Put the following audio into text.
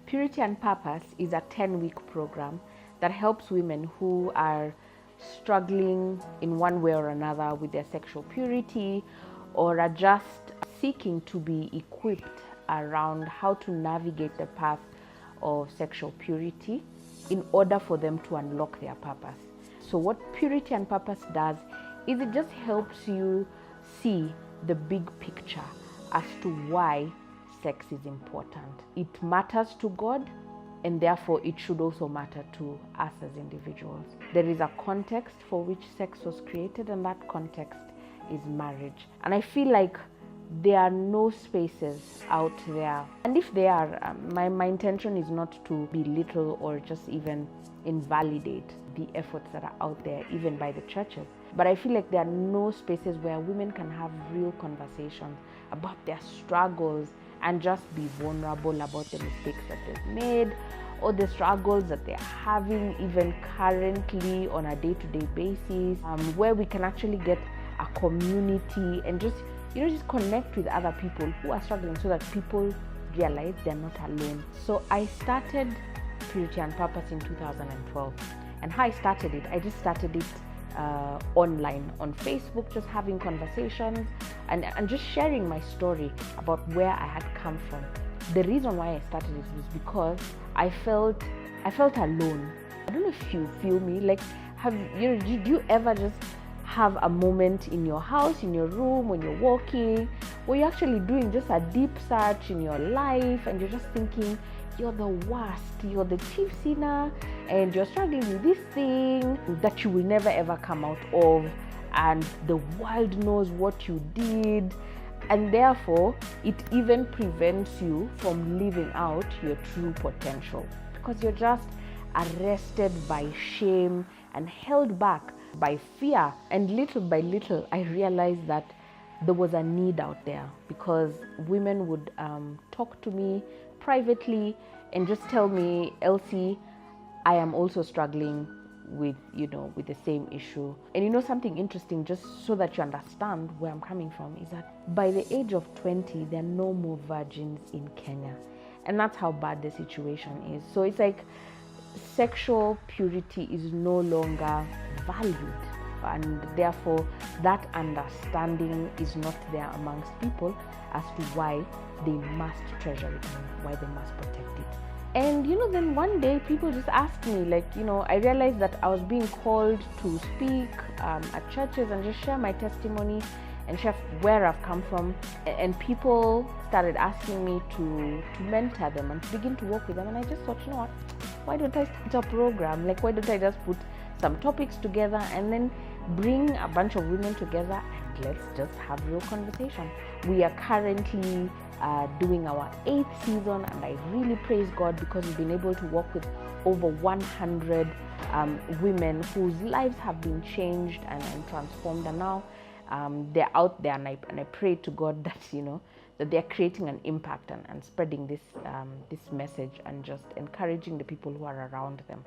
Purity and Purpose is a 10-week program that helps women who are struggling in one way or another with their sexual purity, or are just seeking to be equipped around how to navigate the path of sexual purity in order for them to unlock their purpose. So what Purity and Purpose does is it just helps you see the big picture as to why sex is important. It matters to God, and therefore it should also matter to us as individuals. There is a context for which sex was created, and that context is marriage. And I feel like there are no spaces out there, and if there are, my intention is not to belittle or just even invalidate the efforts that are out there, even by the churches. But I feel like there are no spaces where women can have real conversations about their struggles and just be vulnerable about the mistakes that they've made, or the struggles that they're having even currently on a day-to-day basis, where we can actually get a community and just connect with other people who are struggling, so that people realize they're not alone. So I started Purity and Purpose in 2012. And how I started it, I just started it online on Facebook, just having conversations and just sharing my story about where I had come from. The reason why I started it was because I felt alone. I don't know if you feel me. Like, do you ever just have a moment in your house, in your room, when you're walking, where you're actually doing just a deep search in your life, and you're just thinking, you're the worst, you're the chief sinner, and you're struggling with this thing that you will never ever come out of, and the world knows what you did, and therefore it even prevents you from living out your true potential, because you're just arrested by shame and held back by fear. And little by little I realized that there was a need out there, because women would talk to me privately and just tell me, Elsie, I am also struggling with the same issue. And something interesting, just so that you understand where I'm coming from, is that by the age of 20, there are no more virgins in Kenya. And that's how bad the situation is. So it's like sexual purity is no longer valued, and therefore that understanding is not there amongst people as to why they must treasure it and why they must protect it. And then one day people just asked me, I realized that I was being called to speak at churches and just share my testimony and share where I've come from, and people started asking me to mentor them and to begin to work with them. And I just thought, what, why don't I start a program? Why don't I just put some topics together and then bring a bunch of women together and let's just have real conversation. We are currently doing our 8th season, and I really praise God because we've been able to work with over 100 women whose lives have been changed and transformed, and now they're out there, and I pray to God that that they're creating an impact and spreading this message and just encouraging the people who are around them.